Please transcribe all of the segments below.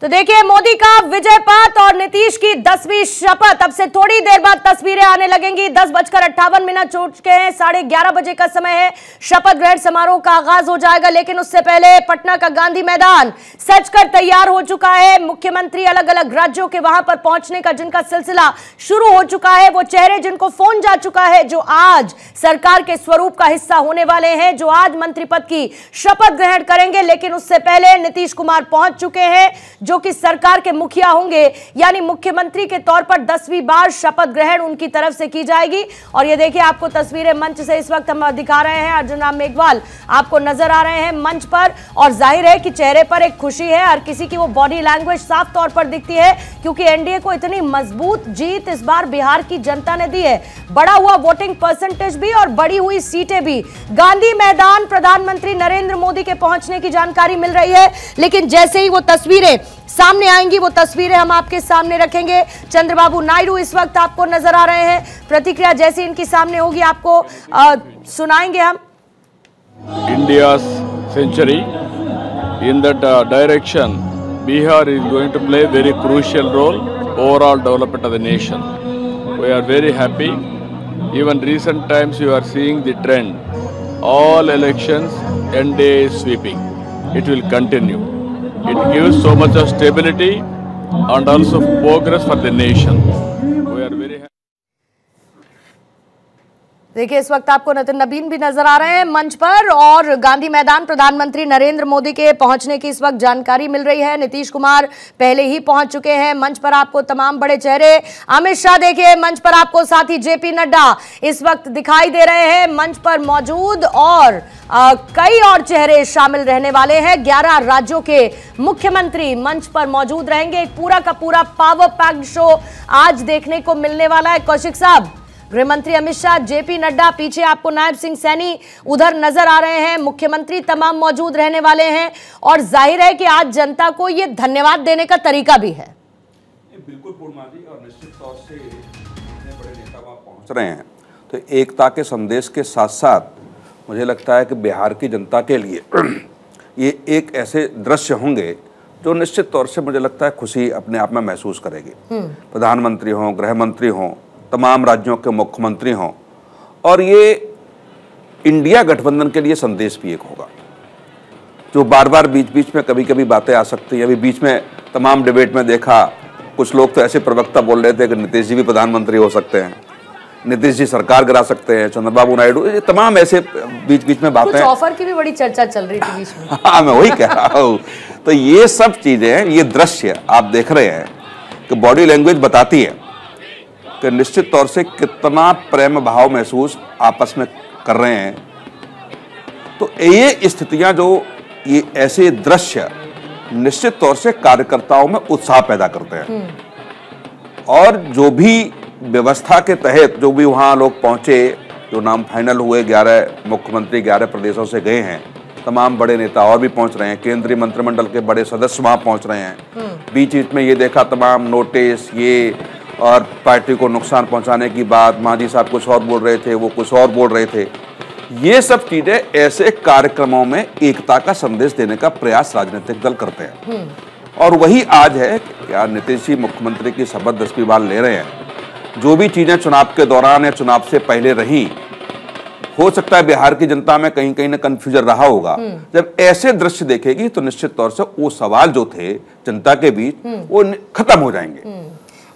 तो देखिए, मोदी का विजय पथ और नीतीश की 10वीं शपथ। अब से थोड़ी देर बाद तस्वीरें आने लगेंगी। 10:58 हो चुके हैं, 11:30 बजे का समय है। शपथ ग्रहण समारोह का आगाज हो जाएगा, लेकिन उससे पहले पटना का गांधी मैदान सजकर तैयार हो चुका है। मुख्यमंत्री अलग अलग राज्यों के वहां पर पहुंचने का जिनका सिलसिला शुरू हो चुका है, वो चेहरे जिनको फोन जा चुका है, जो आज सरकार के स्वरूप का हिस्सा होने वाले हैं, जो आज मंत्री पद की शपथ ग्रहण करेंगे। लेकिन उससे पहले नीतीश कुमार पहुंच चुके हैं, जो कि सरकार के मुखिया होंगे, यानी मुख्यमंत्री के तौर पर 10वीं बार शपथ ग्रहण उनकी तरफ से की जाएगी। और ये देखिए, आपको तस्वीरें मंच से इस वक्त हम दिखा रहे हैं। अर्जुन राम मेघवाल आपको नजर आ रहे हैं मंच पर, और जाहिर है कि चेहरे पर एक खुशी है। हर किसी की वो बॉडी लैंग्वेज साफ तौर पर दिखती है, क्योंकि एनडीए को इतनी मजबूत जीत इस बार बिहार की जनता ने दी है। बड़ा हुआ वोटिंग परसेंटेज भी और बढ़ी हुई सीटें भी। गांधी मैदान प्रधानमंत्री नरेंद्र मोदी के पहुंचने की जानकारी मिल रही है, लेकिन जैसे ही वो तस्वीरें सामने आएंगी, वो तस्वीरें हम आपके सामने रखेंगे। चंद्रबाबू नायडू इस वक्त आपको नजर आ रहे हैं। प्रतिक्रिया जैसी इनकी सामने होगी आपको सुनाएंगे हम। India's century in that direction, Bihar is going to play very crucial role overall development of the nation. We are very happy. Even recent times you are seeing the trend. All elections NDA is sweeping. It will continue. It gives so much of stability and also progress for the nation. We are very happy. देखिए, इस वक्त आपको नितिन नबीन भी नजर आ रहे हैं मंच पर, और गांधी मैदान प्रधानमंत्री नरेंद्र मोदी के पहुंचने की इस वक्त जानकारी मिल रही है। नीतीश कुमार पहले ही पहुंच चुके हैं। मंच पर आपको तमाम बड़े चेहरे, अमित शाह देखिए मंच पर आपको, साथ ही जेपी नड्डा इस वक्त दिखाई दे रहे हैं मंच पर मौजूद, और कई और चेहरे शामिल रहने वाले हैं। 11 राज्यों के मुख्यमंत्री मंच पर मौजूद रहेंगे। एक पूरा का पूरा पावर पैक्ड शो आज देखने को मिलने वाला है। कौशिक साहब, गृह मंत्री अमित शाह, जेपी नड्डा, पीछे आपको नायब सिंह सैनी उधर नजर आ रहे हैं। मुख्यमंत्री तमाम मौजूद रहने वाले हैं, और जाहिर है कि आज जनता को ये धन्यवाद देने का तरीका भी है। बिल्कुल पूर्णिमा जी, और निश्चित तौर से इतने बड़े नेता वहां पहुंच रहे हैं, तो एकता के संदेश के साथ साथ मुझे लगता है कि बिहार की जनता के लिए ये एक ऐसे दृश्य होंगे जो निश्चित तौर से मुझे लगता है खुशी अपने आप में महसूस करेगी। प्रधानमंत्री हों, गृह मंत्री हों, तमाम राज्यों के मुख्यमंत्री हों, और ये इंडिया गठबंधन के लिए संदेश भी एक होगा, जो बार बार बीच बीच में कभी कभी बातें आ सकती हैं। अभी बीच में तमाम डिबेट में देखा, कुछ लोग तो ऐसे प्रवक्ता बोल रहे थे कि नीतीश जी भी प्रधानमंत्री हो सकते हैं, नीतीश जी सरकार गिरा सकते हैं, चंद्रबाबू नायडू, ये तमाम ऐसे बीच बीच में बातें, कुछ ऑफर की भी बड़ी चर्चा चल रही थी बीच में। हाँ, मैं वही कह रहा हूँ। तो ये सब चीजें, ये दृश्य आप देख रहे हैं कि बॉडी लैंग्वेज बताती है कि निश्चित तौर से कितना प्रेम भाव महसूस आपस में कर रहे हैं। तो ये स्थितियां, जो ये ऐसे दृश्य निश्चित तौर से कार्यकर्ताओं में उत्साह पैदा करते हैं, और जो भी व्यवस्था के तहत जो भी वहाँ लोग पहुँचे, जो नाम फाइनल हुए, 11 मुख्यमंत्री 11 प्रदेशों से गए हैं, तमाम बड़े नेता और भी पहुँच रहे हैं, केंद्रीय मंत्रिमंडल के बड़े सदस्य वहाँ पहुँच रहे हैं। बीच बीच में ये देखा तमाम नोटिस, ये और पार्टी को नुकसान पहुंचाने की बात, मांझी साहब कुछ और बोल रहे थे, वो कुछ और बोल रहे थे। ये सब चीजें ऐसे कार्यक्रमों में एकता का संदेश देने का प्रयास राजनीतिक दल करते हैं, और वही आज है कि यार नीतीश जी मुख्यमंत्री की शपथ 10वीं बार ले रहे हैं। जो भी चीजें चुनाव के दौरान या चुनाव से पहले रही, हो सकता है बिहार की जनता में कहीं कहीं ना कंफ्यूजन रहा होगा। जब ऐसे दृश्य देखेगी तो निश्चित तौर से वो सवाल जो थे जनता के बीच, वो खत्म हो जाएंगे।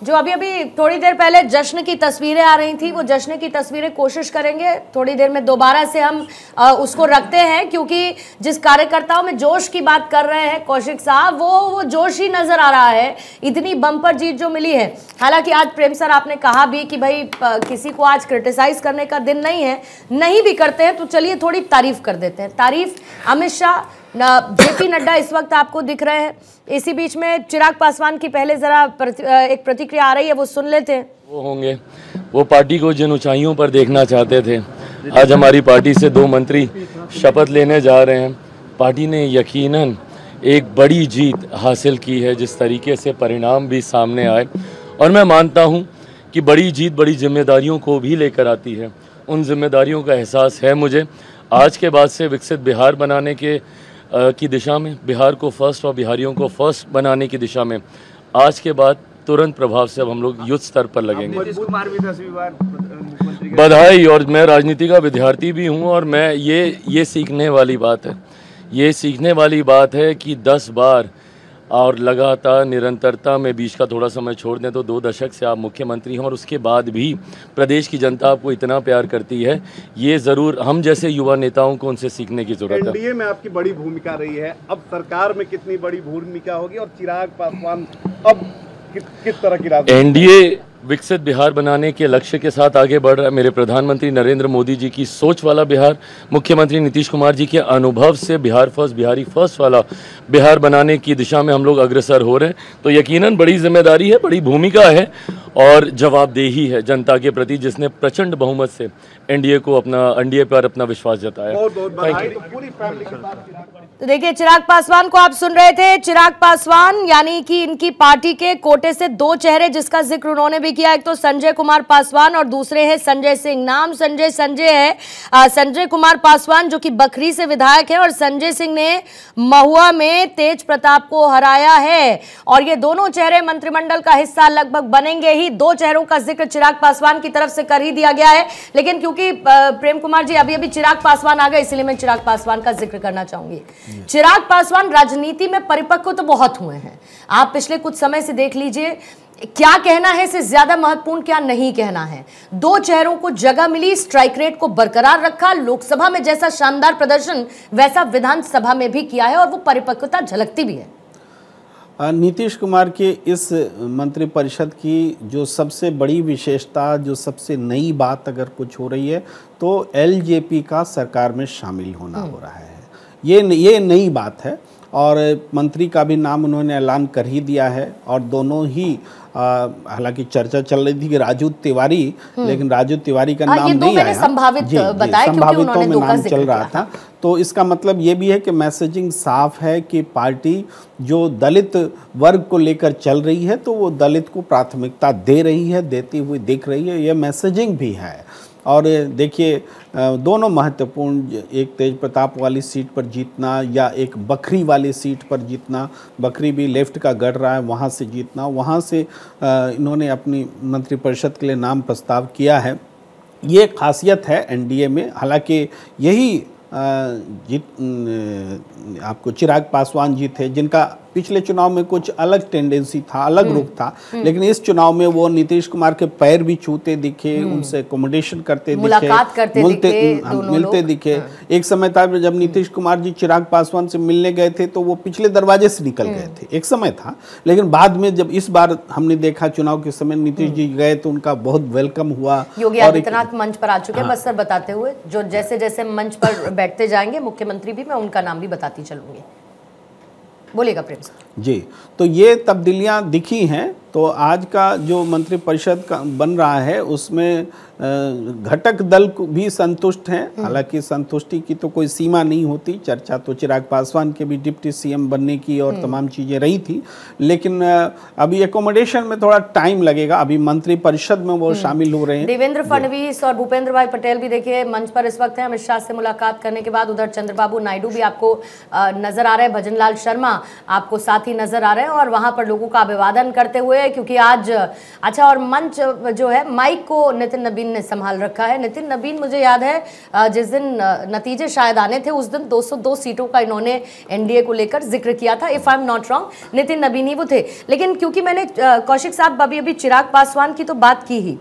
जो अभी अभी थोड़ी देर पहले जश्न की तस्वीरें आ रही थी, वो जश्न की तस्वीरें कोशिश करेंगे थोड़ी देर में दोबारा से हम उसको रखते हैं, क्योंकि जिस कार्यकर्ताओं में जोश की बात कर रहे हैं कौशिक साहब, वो जोश ही नजर आ रहा है। इतनी बम्पर जीत जो मिली है। हालांकि आज प्रेम सर आपने कहा भी कि भाई किसी को आज क्रिटिसाइज करने का दिन नहीं है, नहीं भी करते हैं तो चलिए थोड़ी तारीफ कर देते हैं। तारीफ अमित शाह, जेपी नड्डा इस वक्त आपको दिख रहे हैं। इसी बीच में चिराग पासवान की पहले जरा एक प्रतिक्रिया आ रही है, वो सुन लेते हैं। वो होंगे, वो पार्टी को जिन ऊंचाइयों पर देखना चाहते थे। आज हमारी पार्टी से 2 मंत्री शपथ लेने जा रहे हैं। पार्टी ने यकीनन एक बड़ी जीत हासिल की है, जिस तरीके से परिणाम भी सामने आए, और मैं मानता हूं कि बड़ी जीत बड़ी जिम्मेदारियों को भी लेकर आती है। उन जिम्मेदारियों का एहसास है मुझे। आज के बाद से विकसित बिहार बनाने के की दिशा में, बिहार को फर्स्ट और बिहारियों को फर्स्ट बनाने की दिशा में आज के बाद तुरंत प्रभाव से अब हम लोग युद्ध स्तर पर लगेंगे। बधाई। और मैं राजनीति का विद्यार्थी भी हूं और मैं ये सीखने वाली बात है, ये सीखने वाली बात है कि 10 बार और लगातार निरंतरता में, बीच का थोड़ा समय छोड़ दें तो 2 दशक से आप मुख्यमंत्री हैं और उसके बाद भी प्रदेश की जनता आपको इतना प्यार करती है, ये ज़रूर हम जैसे युवा नेताओं को उनसे सीखने की ज़रूरत है। एनडीए में आपकी बड़ी भूमिका रही है, अब सरकार में कितनी बड़ी भूमिका होगी और चिराग पासवान अब किस तरह की राजनीति? एनडीए विकसित बिहार बनाने के लक्ष्य के साथ आगे बढ़ रहा है। मेरे प्रधानमंत्री नरेंद्र मोदी जी की सोच वाला बिहार, मुख्यमंत्री नीतीश कुमार जी के अनुभव से बिहार फर्स्ट, बिहारी फर्स्ट वाला बिहार बनाने की दिशा में हम लोग अग्रसर हो रहे हैं। तो यकीनन बड़ी जिम्मेदारी है, बड़ी भूमिका है और जवाबदेही है जनता के प्रति, जिसने प्रचंड बहुमत से एनडीए पर अपना विश्वास जताया। पूरी फैमिली के साथ। तो देखिए, चिराग पासवान को आप सुन रहे थे। चिराग पासवान यानी कि इनकी पार्टी के कोटे से 2 चेहरे जिसका जिक्र उन्होंने भी किया, एक तो संजय कुमार पासवान और दूसरे हैं संजय सिंह। नाम संजय है। संजय कुमार पासवान जो कि बखरी से विधायक है और संजय सिंह ने महुआ में तेज प्रताप को हराया है और ये दोनों चेहरे मंत्रिमंडल का हिस्सा लगभग बनेंगे ही। 2 चेहरों का जिक्र चिराग पासवान की तरफ से कर ही दिया गया है, लेकिन क्योंकि प्रेम कुमार जी अभी चिराग पासवान आ गए, इसलिए मैं चिराग पासवान का जिक्र करना चाहूंगी। चिराग पासवान राजनीति में परिपक्व तो बहुत हुए हैं, आप पिछले कुछ समय से देख लीजिए, क्या कहना है इससे ज्यादा महत्वपूर्ण क्या नहीं कहना है। 2 चेहरों को जगह मिली, स्ट्राइक रेट को बरकरार रखा, लोकसभा में जैसा शानदार प्रदर्शन वैसा विधानसभा में भी किया है और वो परिपक्वता झलकती भी है। नीतीश कुमार के इस मंत्रिपरिषद की जो सबसे बड़ी विशेषता, जो सबसे नई बात अगर कुछ हो रही है तो एलजेपी का सरकार में शामिल होना हो रहा है। ये नई बात है और मंत्री का भी नाम उन्होंने ऐलान कर ही दिया है और दोनों ही हालांकि चर्चा चल रही थी कि राजू तिवारी, लेकिन राजू तिवारी का नाम नहीं आया। संभावित संभावितों में नाम चल रहा था। तो इसका मतलब ये भी है कि मैसेजिंग साफ है कि पार्टी जो दलित वर्ग को लेकर चल रही है तो वो दलित को प्राथमिकता दे रही है, देती हुई दिख रही है, ये मैसेजिंग भी है। और देखिए, दोनों महत्वपूर्ण, एक तेज प्रताप वाली सीट पर जीतना या एक बखरी वाली सीट पर जीतना, बखरी भी लेफ्ट का गढ़ रहा है, वहाँ से जीतना, वहाँ से इन्होंने अपनी मंत्रिपरिषद के लिए नाम प्रस्ताव किया है। ये खासियत है एनडीए में। हालांकि यही आपको चिराग पासवान जी थे जिनका पिछले चुनाव में कुछ अलग टेंडेंसी था, अलग रुख था, लेकिन इस चुनाव में वो नीतीश कुमार के पैर भी छूते दिखे, उनसे एकोमोडेशन करते दिखे, मुलाकात करते मिलते दिखे। एक समय था जब नीतीश कुमार जी चिराग पासवान से मिलने गए थे तो वो पिछले दरवाजे से निकल गए थे, एक समय था। लेकिन बाद में जब इस बार हमने देखा चुनाव के समय नीतीश जी गए तो उनका बहुत वेलकम हुआ। योगी आदित्यनाथ मंच पर आ चुके हैं, बस सर बताते हुए, जो जैसे जैसे मंच पर बैठते जाएंगे मुख्यमंत्री भी, मैं उनका नाम भी बताती चलूंगी। बोलिएगा प्रेम सर। जी, तो ये तब्दीलियां दिखी हैं। तो आज का जो मंत्रिपरिषद का बन रहा है उसमें घटक दल को भी संतुष्ट हैं। हालांकि संतुष्टि की तो कोई सीमा नहीं होती, चर्चा तो चिराग पासवान के भी डिप्टी सीएम बनने की और तमाम चीज़ें रही थी, लेकिन अभी एकोमोडेशन में थोड़ा टाइम लगेगा। अभी मंत्रिपरिषद में वो शामिल हो रहे हैं। देवेंद्र फडणवीस और भूपेंद्र भाई पटेल भी देखिए मंच पर इस वक्त है। अमित शाह से मुलाकात करने के बाद उधर चंद्रबाबू नायडू भी आपको नजर आ रहे हैं, भजनलाल शर्मा आपको साथ ही नजर आ रहे हैं और वहां पर लोगों का अभिवादन करते हुए, क्योंकि आज अच्छा, और मंच जो है माइक को नितिन नबीन ने संभाल रखा है। नितिन नबीन, मुझे याद है जिस दिन नतीजे शायद आने थे उस दिन 202 सीटों का इन्होंने एनडीए को लेकर जिक्र किया था, if I am not wrong, Nitin Nabin ही वो थे। लेकिन क्योंकि मैंने कौशिक साहब अभी चिराग पासवान की तो बात की ही,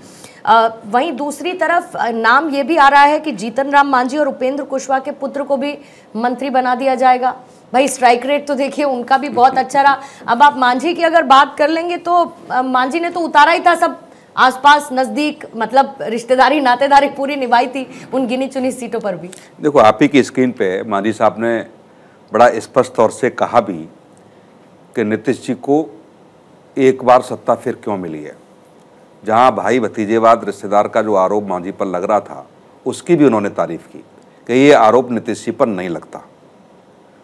वहीं दूसरी तरफ नाम ये भी आ रहा है कि जीतन राम मांझी और उपेंद्र कुशवाहा के पुत्र को भी मंत्री बना दिया जाएगा। भाई स्ट्राइक रेट तो देखिए उनका भी बहुत अच्छा रहा। अब आप मांझी की अगर बात कर लेंगे तो मांझी ने तो उतारा ही था सब आसपास नजदीक, मतलब रिश्तेदारी नातेदारी पूरी निभाई थी उन गिनी चुनी सीटों पर भी। देखो, आप ही की स्क्रीन पे मांझी साहब ने बड़ा स्पष्ट तौर से कहा भी कि नीतीश जी को एक बार सत्ता फिर क्यों मिली है। जहां भाई भतीजेवाद रिश्तेदार का जो आरोप मांझी पर लग रहा था उसकी भी उन्होंने तारीफ की कि ये आरोप नीतीश जी पर नहीं लगता।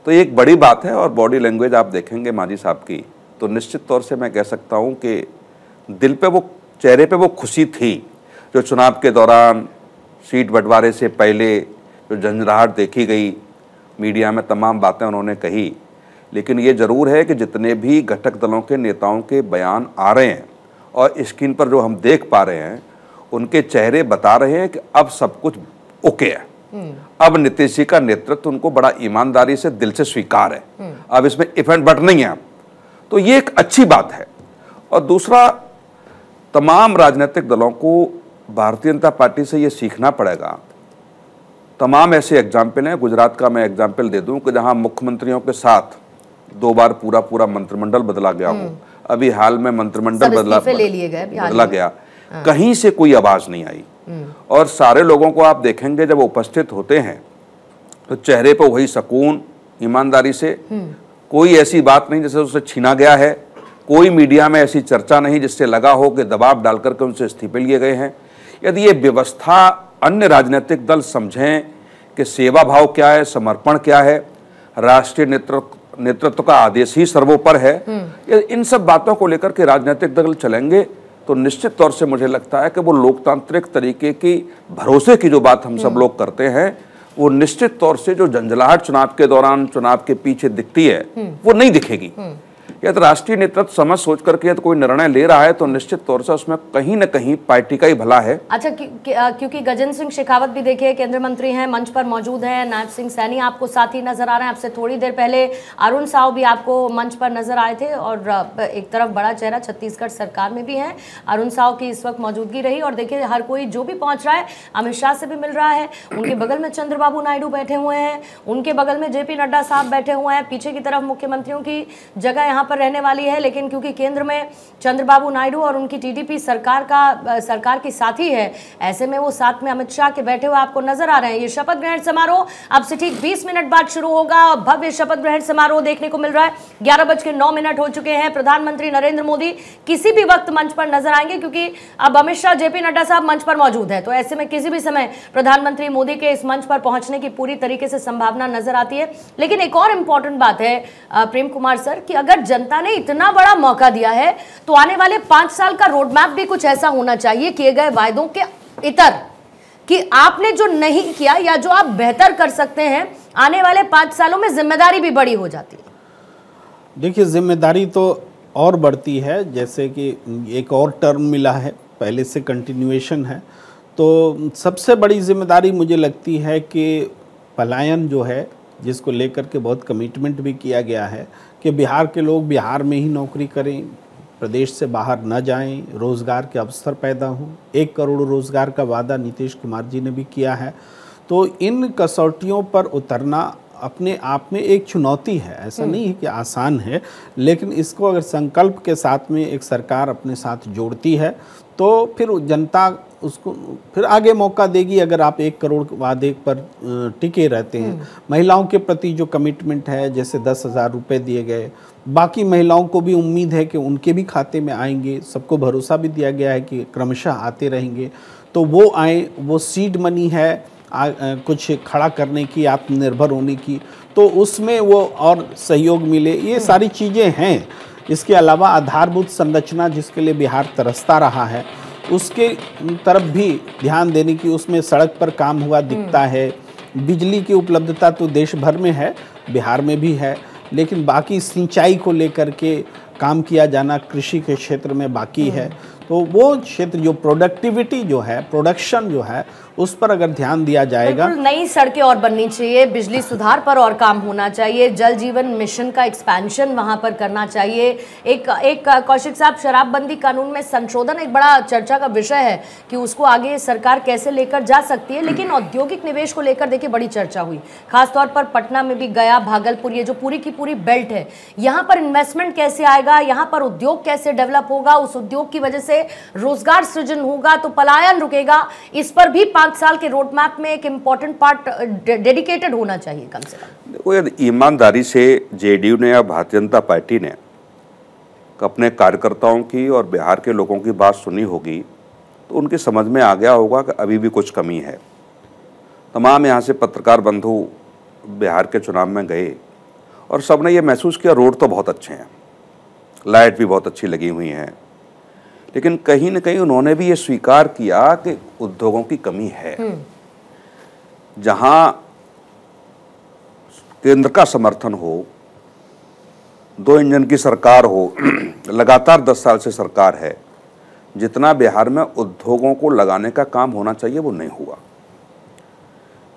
तो ये एक बड़ी बात है। और बॉडी लैंग्वेज आप देखेंगे मांझी साहब की तो निश्चित तौर से मैं कह सकता हूं कि दिल पे वो, चेहरे पे वो खुशी थी जो चुनाव के दौरान सीट बंटवारे से पहले जो झंझनाहट देखी गई। मीडिया में तमाम बातें उन्होंने कही, लेकिन ये ज़रूर है कि जितने भी घटक दलों के नेताओं के बयान आ रहे हैं और स्क्रीन पर जो हम देख पा रहे हैं, उनके चेहरे बता रहे हैं कि अब सब कुछ ओके है। अब नीतीश जी का नेतृत्व उनको बड़ा ईमानदारी से दिल से स्वीकार है। अब इसमें इफ एंड बट नहीं है, तो ये एक अच्छी बात है। और दूसरा, तमाम राजनीतिक दलों को भारतीय जनता पार्टी से ये सीखना पड़ेगा। तमाम ऐसे एग्जाम्पल हैं, गुजरात का मैं एग्जाम्पल दे दूं कि जहां मुख्यमंत्रियों के साथ 2 बार पूरा मंत्रिमंडल बदला गया हो, अभी हाल में मंत्रिमंडल बदला गया, कहीं से कोई आवाज नहीं आई। और सारे लोगों को आप देखेंगे जब उपस्थित होते हैं तो चेहरे पर वही सुकून, ईमानदारी से, कोई ऐसी बात नहीं जैसे उससे छीना गया है, कोई मीडिया में ऐसी चर्चा नहीं जिससे लगा हो कि दबाव डालकर के उनसे इस्तीफे लिए गए हैं। यदि ये व्यवस्था अन्य राजनीतिक दल समझें कि सेवा भाव क्या है, समर्पण क्या है, राष्ट्रीय नेतृत्व का आदेश ही सर्वोपर है, इन सब बातों को लेकर के राजनीतिक दल चलेंगे तो निश्चित तौर से मुझे लगता है कि वो लोकतांत्रिक तरीके की भरोसे की जो बात हम सब लोग करते हैं, वो निश्चित तौर से जो झंझलाहट चुनाव के दौरान, चुनाव के पीछे दिखती है, वो नहीं दिखेगी। यदि राष्ट्रीय नेतृत्व समझ सोच करके यदि कोई निर्णय ले रहा है तो निश्चित तौर से उसमें कहीं न कहीं पार्टी का ही भला है। अच्छा, क्योंकि गजेंद्र सिंह शेखावत भी देखिए केंद्रीय मंत्री हैं, मंच पर मौजूद हैं, नायब सिंह सैनी आपको साथ ही नजर आ रहे हैं। आपसे थोड़ी देर पहले अरुण साव भी आपको मंच पर नजर आए थे और एक तरफ बड़ा चेहरा छत्तीसगढ़ सरकार में भी है, अरुण साव की इस वक्त मौजूदगी रही। और देखिए हर कोई जो भी पहुंच रहा है, अमित शाह से भी मिल रहा है, उनके बगल में चंद्रबाबू नायडू बैठे हुए हैं, उनके बगल में जेपी नड्डा साहब बैठे हुए हैं, पीछे की तरफ मुख्यमंत्रियों की जगह यहाँ पर रहने वाली है। लेकिन क्योंकि केंद्र में चंद्रबाबू नायडू और उनकी टीडीपी सरकार की साथी है, ऐसे में वो साथ में अमित शाह के बैठे हुए आपको नजर आ रहे हैं। ये शपथ ग्रहण समारोह अब से ठीक 20 मिनट बाद शुरू होगा। भव्य शपथ ग्रहण समारोह देखने को मिल रहा है। 11:09 हो चुके हैं। प्रधानमंत्री नरेंद्र मोदी किसी भी वक्त मंच पर नजर आएंगे, क्योंकि अब अमित शाह, जेपी नड्डा साहब मंच पर मौजूद है, तो ऐसे में किसी भी समय प्रधानमंत्री मोदी के इस मंच पर पहुंचने की पूरी तरीके से संभावना नजर आती है। लेकिन एक और इंपॉर्टेंट बात है प्रेम कुमार सर, कि अगर जनता ने इतना बड़ा मौका दिया है तो आने वाले 5 साल का रोड मैप भी कुछ ऐसा होना चाहिए, किए गए वायदों के इतर, कि आपने जो नहीं किया या जो आप बेहतर कर सकते हैं, आने वाले 5 सालों में जिम्मेदारी भी बड़ी हो जाती है। देखिए, जिम्मेदारी तो और बढ़ती है, जैसे कि एक और टर्म मिला है, पहले से कंटिन्यूएशन है, तो सबसे बड़ी जिम्मेदारी मुझे लगती है कि पलायन जो है, जिसको लेकर के बहुत कमिटमेंट भी किया गया है कि बिहार के लोग बिहार में ही नौकरी करें, प्रदेश से बाहर न जाएं, रोज़गार के अवसर पैदा हों। 1 करोड़ रोज़गार का वादा नीतीश कुमार जी ने भी किया है। तो इन कसौटियों पर उतरना अपने आप में एक चुनौती है, ऐसा नहीं है कि आसान है, लेकिन इसको अगर संकल्प के साथ में एक सरकार अपने साथ जोड़ती है तो फिर जनता उसको फिर आगे मौका देगी। अगर आप 1 करोड़ वादे पर टिके रहते हैं, महिलाओं के प्रति जो कमिटमेंट है, जैसे 10,000 रुपये दिए गए, बाकी महिलाओं को भी उम्मीद है कि उनके भी खाते में आएंगे, सबको भरोसा भी दिया गया है कि क्रमशः आते रहेंगे, तो वो आए, वो सीड मनी है कुछ खड़ा करने की, आत्मनिर्भर होने की, तो उसमें वो और सहयोग मिले, ये सारी चीज़ें हैं। इसके अलावा आधारभूत संरचना जिसके लिए बिहार तरसता रहा है, उसके तरफ भी ध्यान देने की, उसमें सड़क पर काम हुआ दिखता है। बिजली की उपलब्धता तो देश भर में है, बिहार में भी है, लेकिन बाकी सिंचाई को लेकर के काम किया जाना कृषि के क्षेत्र में बाकी है। तो वो क्षेत्र जो प्रोडक्टिविटी जो है, प्रोडक्शन जो है, उस पर अगर ध्यान दिया जाएगा। नई सड़कें और बननी चाहिए, बिजली सुधार पर और काम होना चाहिए, जल जीवन मिशन का एक्सपेंशन वहां पर करना चाहिए। एक कौशिक साहब, शराबबंदी कानून में संशोधन एक बड़ा चर्चा का विषय है कि उसको आगे सरकार कैसे लेकर जा सकती है, लेकिन औद्योगिक निवेश को लेकर देखिए बड़ी चर्चा हुई, खासतौर पर पटना में भी, गया, भागलपुर, ये जो पूरी की पूरी बेल्ट है, यहाँ पर इन्वेस्टमेंट कैसे आएगा, यहाँ पर उद्योग कैसे डेवलप होगा, उस उद्योग की वजह से रोजगार सृजन होगा तो पलायन रुकेगा। इस पर भी 5 साल के रोड मैप में एक इंपॉर्टेंट पार्ट डेडिकेटेड होना चाहिए कम से कम। देखो, यदि ईमानदारी से जेडीयू ने या भारतीय जनता पार्टी ने अपने कार्यकर्ताओं की और बिहार के लोगों की बात सुनी होगी तो उनकी समझ में आ गया होगा कि अभी भी कुछ कमी है। तमाम यहाँ से पत्रकार बंधु बिहार के चुनाव में गए और सबने ये महसूस किया रोड तो बहुत अच्छे हैं, लाइट भी बहुत अच्छी लगी हुई हैं, लेकिन कहीं न कहीं उन्होंने भी ये स्वीकार किया कि उद्योगों की कमी है। जहां केंद्र का समर्थन हो, 2 इंजन की सरकार हो, लगातार 10 साल से सरकार है, जितना बिहार में उद्योगों को लगाने का काम होना चाहिए वो नहीं हुआ।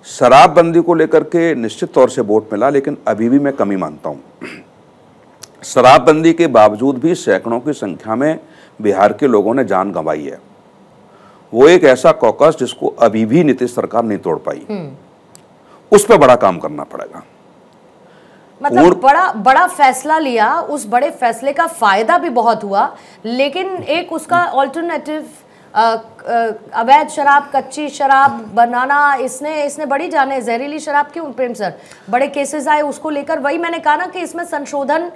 शराबबंदी को लेकर के निश्चित तौर से वोट मिला, लेकिन अभी भी मैं कमी मानता हूं। शराबबंदी के बावजूद भी सैकड़ों की संख्या में बिहार के लोगों ने जान गंवाई है। वो एक ऐसा कॉकस जिसको अभी भी नीतीश सरकार नहीं तोड़ पाई, उस पर बड़ा काम करना पड़ेगा। मतलब बड़ा फैसला लिया, उस बड़े फैसले का फायदा भी बहुत हुआ, लेकिन एक उसका ऑल्टरनेटिव अवैध शराब, कच्ची शराब बनाना, इसने बड़ी जाने, जहरीली शराब क्यों प्रेम सर, बड़े केसेस आए उसको लेकर। वही मैंने कहा ना कि इसमें संशोधन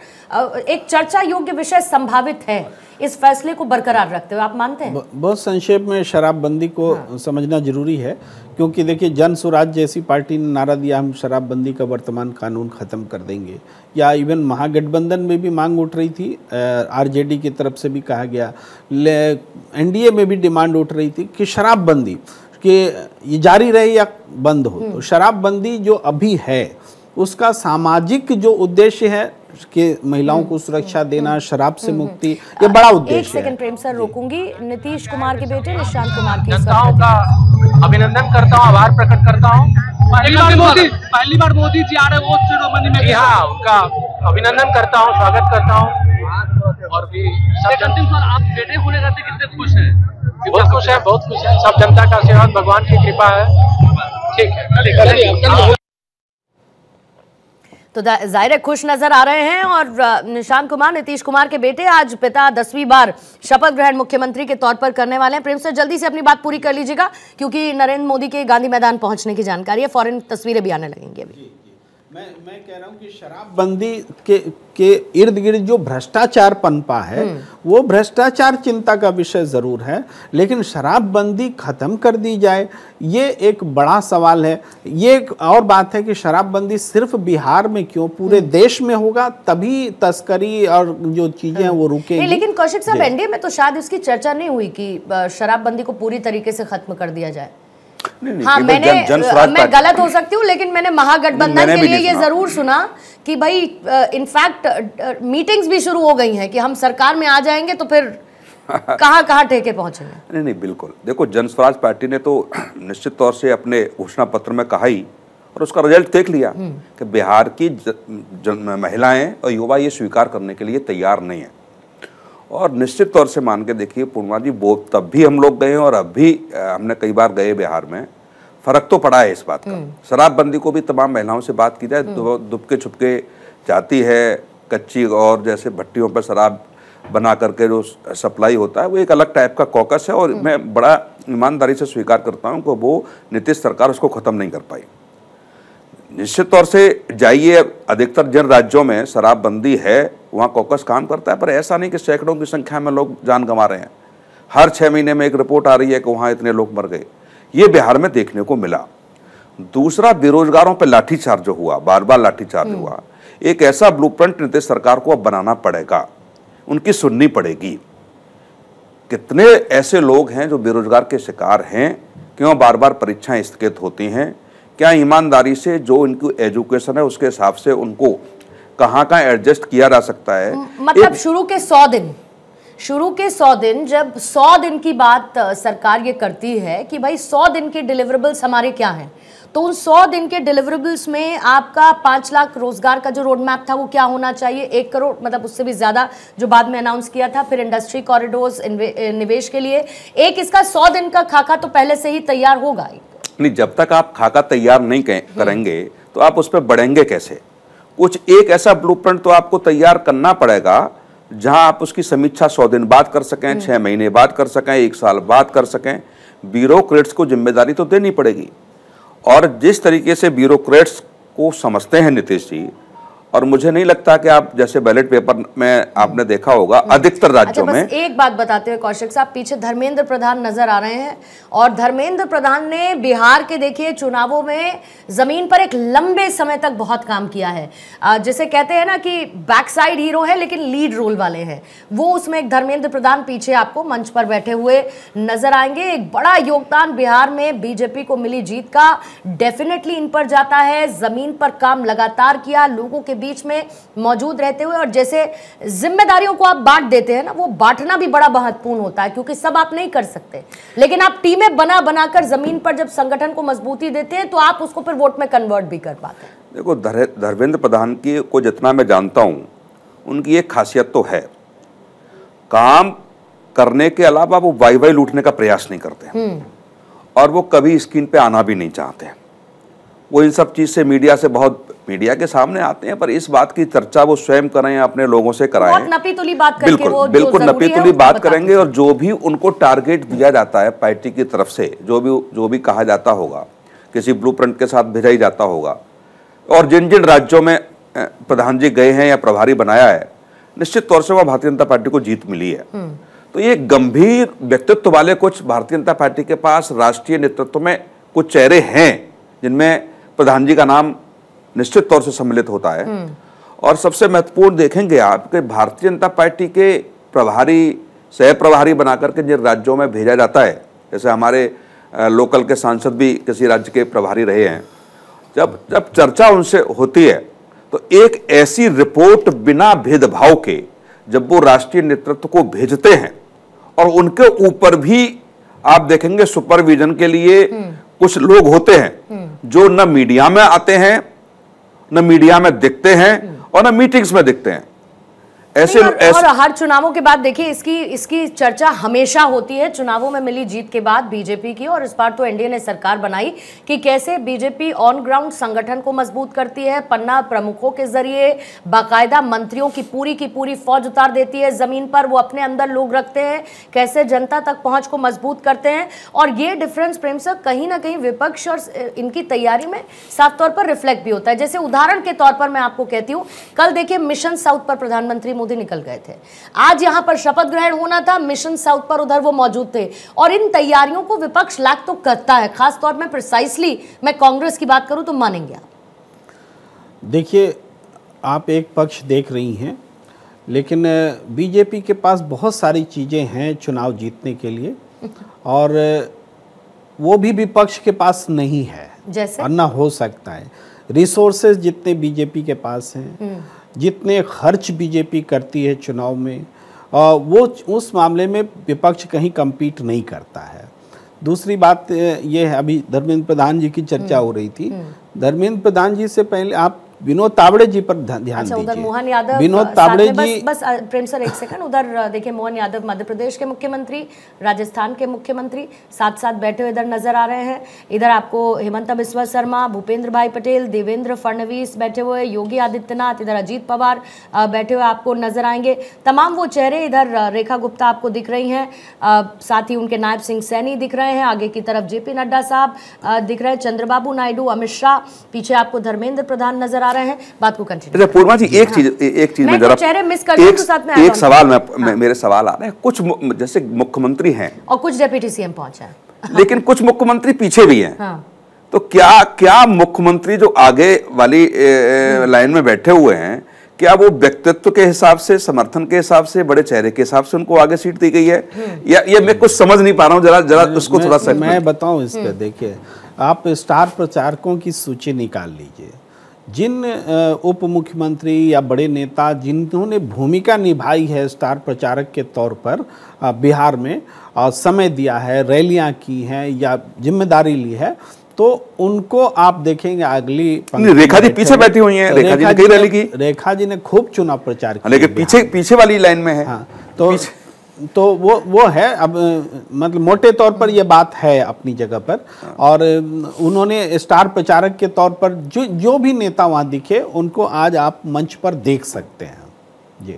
एक चर्चा योग्य विषय संभावित है इस फैसले को बरकरार रखते हुए, आप मानते हैं? बहुत संक्षेप में शराबबंदी को समझना जरूरी है, क्योंकि देखिए जन स्वराज जैसी पार्टी ने नारा दिया हम शराबबंदी का वर्तमान कानून ख़त्म कर देंगे, या इवन महागठबंधन में भी मांग उठ रही थी, आरजेडी की तरफ से भी कहा गया, एनडीए में भी डिमांड उठ रही थी कि शराबबंदी कि ये जारी रहे या बंद हो। तो शराबबंदी जो अभी है उसका सामाजिक जो उद्देश्य है कि महिलाओं को सुरक्षा देना, शराब से मुक्ति, ये बड़ा उद्देश्य है। एक सेकंड प्रेम सर रोकूंगी। नीतीश कुमार के बेटे निशांत कुमार के जनताओं का अभिनंदन करता हूँ, आभार प्रकट करता हूँ। पहली बार मोदी जी आ रहे वो शिरोमणि में, हाँ उनका अभिनंदन करता हूँ, स्वागत करता हूँ। और भी आप बेटे को लेकर कितने खुश हैं? बहुत खुश है, बहुत खुश है। सब जनता का आशीर्वाद, भगवान की कृपा है। ठीक है, तो जाहिर है खुश नजर आ रहे हैं। और निशांत कुमार, नीतीश कुमार के बेटे, आज पिता 10वीं बार शपथ ग्रहण मुख्यमंत्री के तौर पर करने वाले हैं। प्रेम सर जल्दी से अपनी बात पूरी कर लीजिएगा, क्योंकि नरेंद्र मोदी के गांधी मैदान पहुंचने की जानकारी है, फौरन तस्वीरें भी आने लगेंगी अभी। मैं कह रहा हूं कि शराबबंदी के इर्द गिर्द जो भ्रष्टाचार पनपा है वो भ्रष्टाचार चिंता का विषय जरूर है, लेकिन शराबबंदी खत्म कर दी जाए ये एक बड़ा सवाल है। ये एक और बात है कि शराबबंदी सिर्फ बिहार में क्यों, पूरे देश में होगा तभी तस्करी और जो चीजें हैं वो रुकेंगी। लेकिन कौशिक साहब, एनडीए में तो शायद इसकी चर्चा नहीं हुई कि शराबबंदी को पूरी तरीके से खत्म कर दिया जाए। नहीं, हाँ, मैं गलत हो सकती हूँ, लेकिन मैंने महागठबंधन के लिए ये जरूर सुना कि भाई इनफैक्ट मीटिंग्स भी शुरू हो गई हैं कि हम सरकार में आ जाएंगे तो फिर कहाँ ठेके पहुंचेंगे। नहीं, बिल्कुल। देखो, जन स्वराज पार्टी ने तो निश्चित तौर से अपने घोषणा पत्र में कहा ही, और उसका रिजल्ट देख लिया कि बिहार की महिलाएं और युवा ये स्वीकार करने के लिए तैयार नहीं है। और निश्चित तौर से मान के देखिए पूर्णिमा जी, वो तब भी हम लोग गए और अब भी हमने कई बार गए बिहार में, फर्क तो पड़ा है इस बात का। शराबबंदी को भी तमाम महिलाओं से बात की जाए, दुबके छुपके जाती है, कच्ची और जैसे भट्टियों पर शराब बना करके जो सप्लाई होता है वो एक अलग टाइप का कॉकस है, और मैं बड़ा ईमानदारी से स्वीकार करता हूँ कि वो नीतीश सरकार उसको ख़त्म नहीं कर पाई। निश्चित तौर से जाइए, अधिकतर जिन राज्यों में शराबबंदी है वहाँ कॉकस काम करता है, पर ऐसा नहीं कि सैकड़ों की संख्या में लोग जान गंवा रहे हैं। हर 6 महीने में एक रिपोर्ट आ रही है कि वहाँ इतने लोग मर गए। ये बिहार में देखने को मिला। दूसरा, बेरोजगारों पर लाठीचार्ज जो हुआ, बार बार लाठीचार्ज हुआ, एक ऐसा ब्लूप्रिंट नीतीश सरकार को अब बनाना पड़ेगा, उनकी सुननी पड़ेगी। कितने ऐसे लोग हैं जो बेरोजगार के शिकार हैं, क्यों बार बार परीक्षाएं स्थगित होती हैं, क्या ईमानदारी से जो इनकी एजुकेशन है उसके हिसाब से उनको कहाँ एडजस्ट किया जा सकता है। मतलब शुरू के 100 दिन जब 100 दिन की बात सरकार ये करती है कि भाई 100 दिन के डिलीवरेबल्स हमारे क्या हैं, तो उन 100 दिन के डिलीवरेबल्स में आपका 5 लाख रोजगार का जो रोड मैप था वो क्या होना चाहिए, 1 करोड़, मतलब उससे भी ज्यादा जो बाद में अनाउंस किया था, फिर इंडस्ट्री कॉरिडोर्स, निवेश के लिए एक इसका 100 दिन का खाका तो पहले से ही तैयार होगा। नहीं, जब तक आप खाका तैयार नहीं करेंगे तो आप उस पर बढ़ेंगे कैसे। कुछ एक ऐसा ब्लूप्रिंट तो आपको तैयार करना पड़ेगा जहां आप उसकी समीक्षा 100 दिन बाद कर सकें, 6 महीने बाद कर सकें, 1 साल बाद कर सकें। ब्यूरोक्रेट्स को जिम्मेदारी तो देनी पड़ेगी, और जिस तरीके से ब्यूरोक्रेट्स को समझते हैं नीतीश जी, और मुझे नहीं लगता कि आप जैसे बैलेट पेपर में आपने देखा होगा अधिकतर राज्यों में। एक बात बताते हुए कौशिक साहब, पीछे धर्मेंद्र प्रधान नजर आ रहे हैं और धर्मेंद्र प्रधान ने बिहार के देखिए चुनावों में जमीन पर एक लंबे समय तक बहुत काम किया है। जैसे कहते हैं ना कि बैक साइड हीरो है लेकिन लीड रोल वाले हैं, वो उसमें एक धर्मेंद्र प्रधान पीछे आपको मंच पर बैठे हुए नजर आएंगे। एक बड़ा योगदान बिहार में बीजेपी को मिली जीत का डेफिनेटली इन पर जाता है। जमीन पर काम लगातार किया, लोगों के बीच में मौजूद रहते हुए, और जैसे जिम्मेदारियों को आप बांट देते हैं ना, वो बांटना भी बड़ा महत्वपूर्ण होता है क्योंकि सब आप नहीं कर सकते, लेकिन आप टीमें बनाकर जमीन पर जब संगठन को मजबूती देते हैं तो आप उसको फिर वोट में कन्वर्ट भी कर पाते हैं। देखो, धर्मेंद्र प्रधान की को जितना मैं जानता हूं, उनकी एक खासियत तो है, काम करने के अलावा वो वाई लूटने का प्रयास नहीं करते और वो कभी स्क्रीन पे आना भी नहीं चाहते। वो इन सब चीज से मीडिया के सामने आते हैं, पर इस बात की चर्चा वो स्वयं करें, अपने लोगों से कराएं, बहुत नपी-तुली बात करके बिल्कुल वो बिल्कुल नपी-तुली बात करेंगे। और जो भी उनको टारगेट दिया जाता है पार्टी की तरफ से, जो भी कहा जाता होगा, किसी ब्लूप्रिंट के साथ भेजा ही जाता होगा, और जिन जिन राज्यों में प्रधान जी गए हैं या प्रभारी बनाया है, निश्चित तौर से वह भारतीय जनता पार्टी को जीत मिली है। तो ये गंभीर व्यक्तित्व वाले कुछ भारतीय जनता पार्टी के पास राष्ट्रीय नेतृत्व में कुछ चेहरे हैं जिनमें प्रधान जी का नाम निश्चित तौर से सम्मिलित होता है। और सबसे महत्वपूर्ण देखेंगे आप कि भारतीय जनता पार्टी के प्रभारी, सह प्रभारी बनाकर के जिन राज्यों में भेजा जाता है, जैसे हमारे लोकल के सांसद भी किसी राज्य के प्रभारी रहे हैं, जब चर्चा उनसे होती है तो एक ऐसी रिपोर्ट बिना भेदभाव के जब वो राष्ट्रीय नेतृत्व को भेजते हैं, और उनके ऊपर भी आप देखेंगे सुपरविजन के लिए कुछ लोग होते हैं जो न मीडिया में आते हैं, न मीडिया में दिखते हैं और न मीटिंग्स में दिखते हैं। और हर चुनावों के बाद देखिए इसकी चर्चा हमेशा होती है, चुनावों में मिली जीत के बाद बीजेपी की, और इस बार तो एनडीए ने सरकार बनाई कि कैसे बीजेपी ऑन ग्राउंड संगठन को मजबूत करती है, पन्ना प्रमुखों के जरिए बाकायदा मंत्रियों की पूरी फौज उतार देती है जमीन पर, वो अपने अंदर लोग रखते हैं, कैसे जनता तक पहुंच को मजबूत करते हैं। और ये डिफरेंस प्रेम सर कहीं ना कहीं विपक्ष और इनकी तैयारी में साफ तौर पर रिफ्लेक्ट भी होता है। जैसे उदाहरण के तौर पर मैं आपको कहती हूँ, कल देखिए मिशन साउथ पर प्रधानमंत्री मोदी निकल गए थे, आज यहां पर शपथ ग्रहण होना था, मिशन साउथ पर उधर वो मौजूद थे, और इन तैयारियों को विपक्ष लैक तो करता है, खास तौर में प्रिसाइसली मैं कांग्रेस की बात करूं तो मानेंगे आप? देखिए, आप एक पक्ष देख रही हैं, लेकिन बीजेपी के पास बहुत सारी चीजें हैं चुनाव जीतने के लिए, और वो भी विपक्ष के पास नहीं है, जैसे और ना हो सकता है। रिसोर्सेज जितने बीजेपी के पास हैं, जितने खर्च बीजेपी करती है चुनाव में, वो उस मामले में विपक्ष कहीं कम्पीट नहीं करता है। दूसरी बात ये है, अभी धर्मेंद्र प्रधान जी की चर्चा हो रही थी, धर्मेंद्र प्रधान जी से पहले आप विनोद तावड़े जी पर ध्यान दीजिए। उधर मोहन यादव, विनोद तावड़े जी, बस प्रेम सर एक सेकंड, उधर देखिए मोहन यादव मध्य प्रदेश के मुख्यमंत्री, राजस्थान के मुख्यमंत्री साथ साथ बैठे हुए इधर नजर आ रहे हैं। इधर आपको हेमंत बिस्वा शर्मा, भूपेंद्र भाई पटेल, देवेंद्र फडणवीस बैठे हुए, योगी आदित्यनाथ, इधर अजीत पवार बैठे हुए आपको नजर आएंगे। तमाम वो चेहरे, इधर रेखा गुप्ता आपको दिख रही हैं, साथ ही उनके नायब सिंह सैनी दिख रहे हैं, आगे की तरफ जेपी नड्डा साहब दिख रहे हैं, चंद्रबाबू नायडू, अमित शाह, पीछे आपको धर्मेंद्र प्रधान नजर आ रहे हैं। बात को कंटिन्यू। अच्छा पूर्णिमा जी, एक चीज में जरा चेहरे मिस कर दूं तो साथ में एक सवाल मेरे सवाल आ रहे हैं। कुछ जैसे मुख्यमंत्री हैं और कुछ डिप्टी सीएम पहुंचा है, लेकिन कुछ मुख्यमंत्री पीछे भी हैं। तो क्या मुख्यमंत्री जो आगे वाली लाइन में बैठे हुए हैं, क्या वो व्यक्तित्व के हिसाब से, समर्थन के हिसाब से, बड़े चेहरे के हिसाब से उनको आगे सीट दी गई है, या ये मैं कुछ समझ नहीं पा रहा हूँ? जरा उसको थोड़ा सा मैं बताऊं इस पे। देखिए, आप स्टार प्रचारकों की सूची निकाल लीजिए, जिन उप मुख्यमंत्री या बड़े नेता जिन्होंने भूमिका निभाई है स्टार प्रचारक के तौर पर बिहार में, समय दिया है, रैलियां की हैं या जिम्मेदारी ली है, तो उनको आप देखेंगे अगली रेखा जी पीछे बैठी हुई हैं। रेखा जी ने कई रैली की, रेखा जी ने खूब चुनाव प्रचार किया, लेकिन पीछे वाली लाइन में है। हाँ, तो वो है। अब मतलब मोटे तौर पर ये बात है अपनी जगह पर, और उन्होंने स्टार प्रचारक के तौर पर जो भी नेता वहाँ दिखे, उनको आज आप मंच पर देख सकते हैं। जी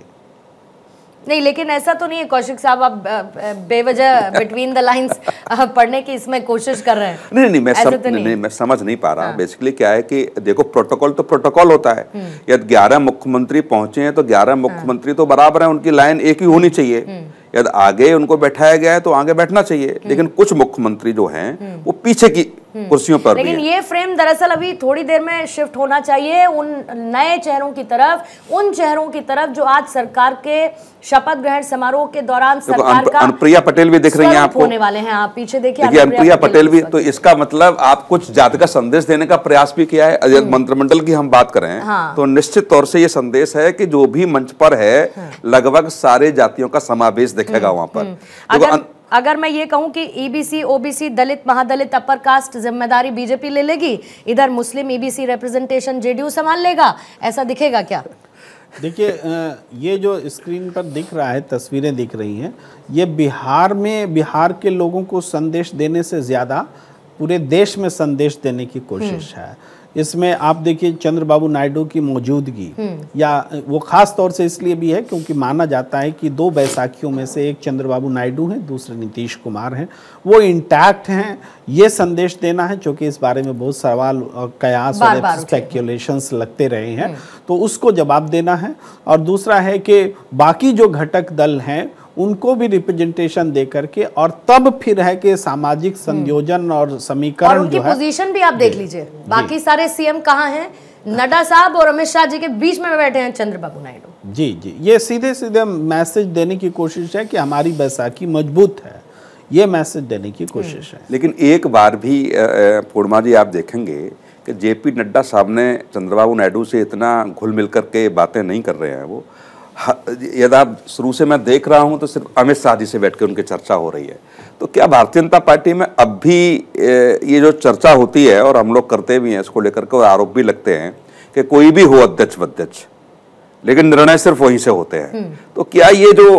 नहीं, लेकिन ऐसा तो नहीं है कौशिक साहब, आप बेवजह बिटवीन द लाइंस पढ़ने की इसमें कोशिश कर रहे हैं। नहीं, मैं समझ नहीं पा रहा। बेसिकली क्या है कि देखो, प्रोटोकॉल तो प्रोटोकॉल होता है। यदि 11 मुख्यमंत्री पहुंचे हैं तो 11 मुख्यमंत्री तो बराबर हैं, उनकी लाइन एक ही होनी चाहिए। यदि आगे उनको बैठाया गया है तो आगे बैठना चाहिए, लेकिन कुछ मुख्यमंत्री जो हैं वो पीछे की कुर्सियों पर लेकिन भी ये फ्रेम दरअसल अभी थोड़ी देर में शिफ्ट होना चाहिए उन नए चेहरों की तरफ, उन चेहरों की तरफ जो आज सरकार के शपथ ग्रहण समारोह के दौरान सरकार का अनुप्रिया पटेल भी दिख रही हैं आपको, होने वाले हैं। आप पीछे देखिए अनुप्रिया पटेल भी। तो इसका मतलब आप कुछ जाति का संदेश देने का प्रयास भी किया है। मंत्रिमंडल की हम बात करें तो निश्चित तौर से ये संदेश है कि जो भी मंच पर है लगभग सारे जातियों का समावेश दिखेगा वहां पर। अगर मैं ये कहूं कि ईबीसी, ओबीसी, दलित, महादलित, अपर कास्ट जिम्मेदारी बीजेपी ले लेगी, इधर मुस्लिम ईबीसी रिप्रेजेंटेशन जेडीयू संभाल लेगा, ऐसा दिखेगा क्या? देखिए, ये जो स्क्रीन पर दिख रहा है, तस्वीरें दिख रही हैं, ये बिहार के लोगों को संदेश देने से ज़्यादा पूरे देश में संदेश देने की कोशिश है। इसमें आप देखिए चंद्रबाबू नायडू की मौजूदगी, या वो खास तौर से इसलिए भी है क्योंकि माना जाता है कि 2 बैसाखियों में से एक चंद्रबाबू नायडू हैं, दूसरे नीतीश कुमार हैं, वो इंटैक्ट हैं। ये संदेश देना है, क्योंकि इस बारे में बहुत सवाल और कयास और स्पेक्युलेशंस लगते रहे हैं, तो उसको जवाब देना है। और दूसरा है कि बाकी जो घटक दल हैं उनको भी रिप्रेजेंटेशन दे करके, और तब फिर है कि सामाजिक संयोजन और समीकरण और उनकी पोजीशन भी आप देख लीजिए। बाकी सारे सीएम कहाँ हैं? नड्डा साहब और अमित शाह जी के बीच में बैठे हैं चंद्रबाबू नायडू जी। ये सीधे सीधे मैसेज देने की कोशिश है कि हमारी बैसाखी मजबूत है, ये मैसेज देने की कोशिश है। लेकिन एक बार भी पूर्णिमा जी आप देखेंगे कि जेपी नड्डा साहब ने चंद्रबाबू नायडू से इतना घुल मिल करके बातें नहीं कर रहे हैं। वो यदि आप शुरू से मैं देख रहा हूं तो सिर्फ अमित शाह जी से बैठ के उनकी चर्चा हो रही है। तो क्या भारतीय जनता पार्टी में अब भी ये जो चर्चा होती है, और हम लोग करते भी हैं इसको लेकर के, आरोप भी लगते हैं कि कोई भी हो अध्यक्ष, लेकिन निर्णय सिर्फ वहीं से होते हैं। तो क्या ये जो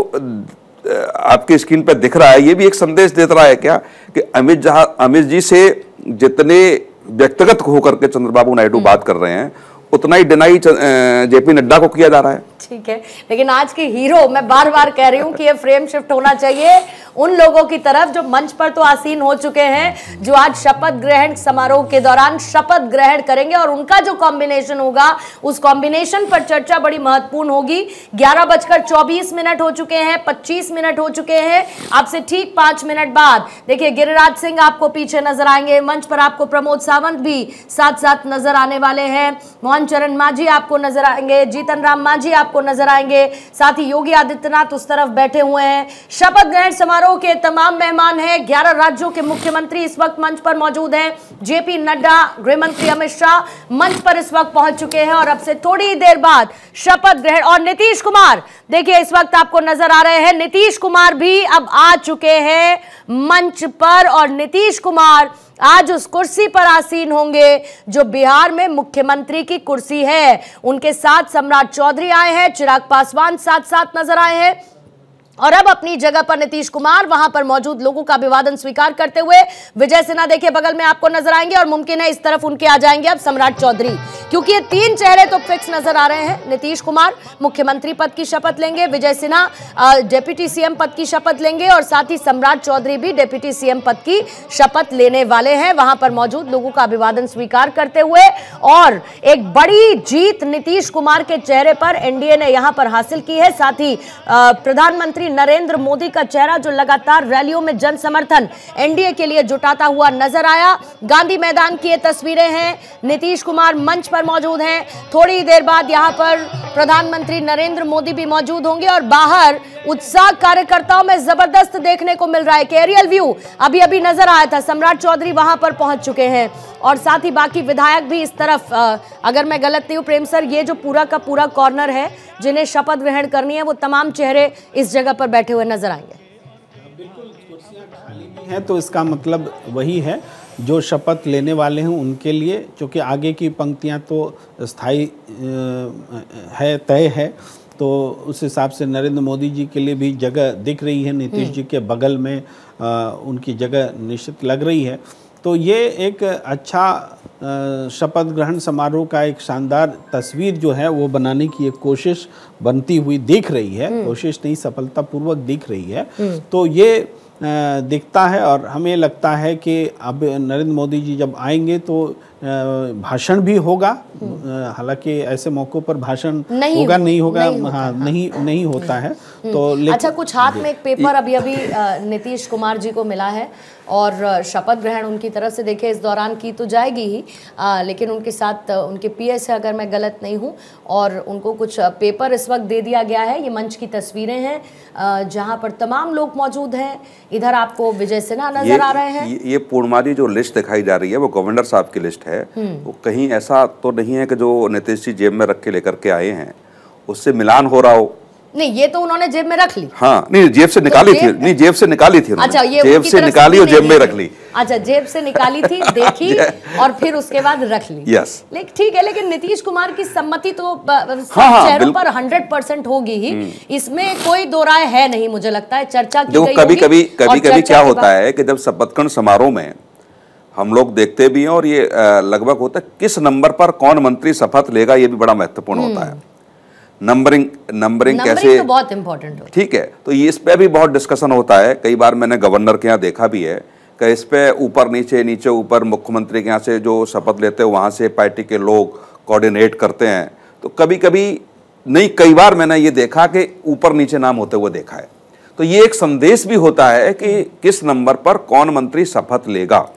आपकी स्क्रीन पर दिख रहा है ये भी एक संदेश देता रहा है क्या कि अमित जी से जितने व्यक्तिगत होकर के चंद्रबाबू नायडू बात कर रहे हैं उतना ही डिनाई जेपी नड्डा को किया जा रहा है? ठीक है, लेकिन आज के हीरो, मैं बार बार कह रही हूं कि ये फ्रेम शिफ्ट होना चाहिए उन लोगों की तरफ जो मंच पर तो आसीन हो चुके हैं, जो आज शपथ ग्रहण समारोह के दौरान शपथ ग्रहण करेंगे, और उनका जो कॉम्बिनेशन होगा उस कॉम्बिनेशन पर चर्चा बड़ी महत्वपूर्ण होगी। 11:24 हो चुके हैं, 25 मिनट हो चुके हैं। आपसे ठीक 5 मिनट बाद देखिए गिरिराज सिंह आपको पीछे नजर आएंगे, मंच पर आपको प्रमोद सावंत भी साथ साथ नजर आने वाले हैं, मोहन चरण मांझी आपको नजर आएंगे, जीतन राम मांझी आपको नजर आएंगे, साथ ही योगी आदित्यनाथ उस तरफ बैठे हुए हैं। शपथ ग्रहण समारोह के तमाम मेहमान हैं, 11 राज्यों के मुख्यमंत्री इस वक्त मंच पर मौजूद हैं। जेपी नड्डा, गृह मंत्री अमित शाह मंच पर इस वक्त पहुंच चुके हैं, और अब से थोड़ी देर बाद शपथ ग्रहण। और नीतीश कुमार देखिए इस वक्त आपको नजर आ रहे हैं, नीतीश कुमार भी अब आ चुके हैं मंच पर, और नीतीश कुमार आज उस कुर्सी पर आसीन होंगे जो बिहार में मुख्यमंत्री की कुर्सी है। उनके साथ सम्राट चौधरी आए हैं, चिराग पासवान साथ साथ नजर आए हैं, और अब अपनी जगह पर नीतीश कुमार वहां पर मौजूद लोगों का अभिवादन स्वीकार करते हुए विजय सिन्हा देखिए बगल में आपको नजर आएंगे, और मुमकिन है इस तरफ उनके आ जाएंगे अब सम्राट चौधरी, क्योंकि ये 3 चेहरे तो फिक्स नजर आ रहे हैं। नीतीश कुमार मुख्यमंत्री पद की शपथ लेंगे, विजय सिन्हा डिप्टी सीएम पद की शपथ लेंगे, और साथ ही सम्राट चौधरी भी डिप्टी सीएम पद की शपथ लेने वाले हैं वहां पर मौजूद लोगों का अभिवादन स्वीकार करते हुए। और एक बड़ी जीत नीतीश कुमार के चेहरे पर एनडीए ने यहां पर हासिल की है। साथ ही प्रधानमंत्री नरेंद्र मोदी का चेहरा जो लगातार रैलियों में जन समर्थन एनडीए के लिए जुटाता हुआ नजर आया। गांधी मैदान की ये तस्वीरें हैं, नीतीश कुमार मंच पर मौजूद हैं। थोड़ी देर बाद यहां पर प्रधानमंत्री नरेंद्र मोदी भी मौजूद होंगे, और बाहर उत्साह कार्यकर्ताओं में जबरदस्त देखने को मिल रहा है। एरियल व्यू अभी अभी नजर आया था, सम्राट चौधरी वहां पर पहुंच चुके हैं, और साथ ही बाकी विधायक भी इस तरफ। अगर मैं गलत नहीं हूं प्रेम सर, ये जो पूरा का पूरा कॉर्नर है जिन्हें शपथ ग्रहण करनी है वो तमाम चेहरे इस जगह पर बैठे हुए नजर आएंगे। बिल्कुल, कुर्सियां खाली भी हैं तो इसका मतलब वही है जो शपथ लेने वाले हैं उनके लिए, क्योंकि आगे की पंक्तियां तो स्थायी है, तय है, तो उस हिसाब से नरेंद्र मोदी जी के लिए भी जगह दिख रही है। नीतीश जी के बगल में उनकी जगह निश्चित लग रही है। तो ये एक अच्छा शपथ ग्रहण समारोह का एक शानदार तस्वीर जो है वो बनाने की एक कोशिश बनती हुई दिख रही है, कोशिश नहीं सफलतापूर्वक दिख रही है। तो ये दिखता है और हमें लगता है कि अब नरेंद्र मोदी जी जब आएंगे तो भाषण भी होगा, हालांकि ऐसे मौक़ों पर भाषण होगा नहीं होगा, हाँ नहीं होता है। तो अच्छा, कुछ हाथ में एक पेपर अभी नीतीश कुमार जी को मिला है और शपथ ग्रहण उनकी तरफ से देखे इस दौरान की तो जाएगी ही, लेकिन उनके साथ उनके पीएस है अगर मैं गलत नहीं हूँ, और उनको कुछ पेपर इस वक्त दे दिया गया है। ये मंच की तस्वीरें हैं जहाँ पर तमाम लोग मौजूद हैं। इधर आपको विजय सिन्हा नजर आ रहे हैं। ये पूर्णमाली जो लिस्ट दिखाई जा रही है वो गवर्नर साहब की लिस्ट है। वो कहीं ऐसा तो नहीं है कि जो नीतीश जी जेब में रख के लेकर के आए हैं उससे मिलान हो रहा हो। नहीं, ये तो उन्होंने जेब में रख ली। हाँ, नहीं जेब से निकाली थी, नहीं जेब से निकाली थी। अच्छा, ये जेब से निकाली और जेब में रख ली। अच्छा, जेब से निकाली थी, देखी और फिर उसके बाद रख ली। यस, लेकिन ठीक है, लेकिन नीतीश कुमार की सम्मति तो चेहरों पर 100% होगी ही, इसमें कोई दो राय है नहीं। मुझे लगता है चर्चा की गई होगी। कभी क्या होता है कि जब शपथ ग्रहण समारोह में हम लोग देखते भी हैं और ये लगभग होता है किस नंबर पर कौन मंत्री शपथ लेगा, ये भी बड़ा महत्वपूर्ण होता है। नंबरिंग कैसे, तो बहुत इंपॉर्टेंट हो। ठीक है, तो ये इस पे भी बहुत डिस्कशन होता है। कई बार मैंने गवर्नर के यहाँ देखा भी है कि इस पे ऊपर नीचे नीचे ऊपर मुख्यमंत्री के यहाँ से जो शपथ लेते हैं वहाँ से पार्टी के लोग कोऑर्डिनेट करते हैं। तो कभी कभी नहीं, कई बार मैंने ये देखा कि ऊपर नीचे नाम होते हुए देखा है। तो ये एक संदेश भी होता है कि किस नंबर पर कौन मंत्री शपथ लेगा,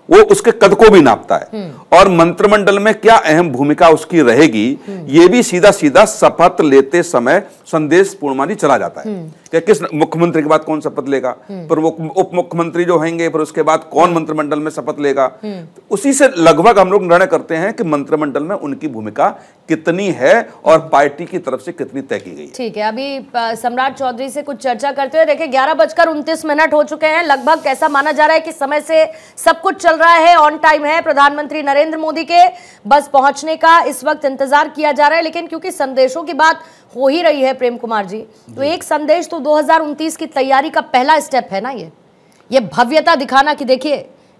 वो उसके कद को भी नापता है और मंत्रिमंडल में क्या अहम भूमिका उसकी रहेगी, ये भी सीधा सीधा शपथ लेते समय संदेश पूर्णमाली चला जाता है कि किस मुख्यमंत्री के बाद कौन शपथ लेगा, फिर वो उप मुख्यमंत्री जो होंगे, फिर उसके बाद कौन मंत्रिमंडल में शपथ लेगा। तो उसी से लगभग हम लोग निर्णय करते हैं कि मंत्रिमंडल में उनकी भूमिका कितनी है और पार्टी की तरफ से कितनी तय की गई है। ठीक है, अभी सम्राट चौधरी से कुछ चर्चा करते हुए देखिए 11:29 हो चुके हैं। लगभग ऐसा माना जा रहा है कि समय से सब कुछ चल रहा है, ऑन टाइम है। प्रधानमंत्री नरेंद्र मोदी के बस पहुंचने का इस वक्त इंतजार किया जा रहा है, लेकिन क्योंकि संदेशों की बात हो ही रही है प्रेम कुमार जी, तो एक संदेश तो 2029 की तैयारी का पहला स्टेप है ना, ये भव्यता दिखाना कि देखिए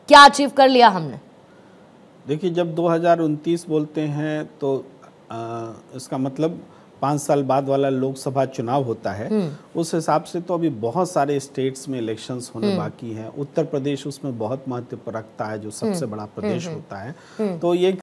क्या अचीव कर लिया हमने। देखिए, जब 2029 बोलते हैं तो इसका मतलब 5 साल बाद वाला लोकसभा चुनाव होता है। उस हिसाब से तो अभी बहुत सारे स्टेट्स में इलेक्शंस होने बाकी हैं। उत्तर प्रदेश उसमें बहुत महत्व रखता है, जो सबसे बड़ा प्रदेश होता है। तो ये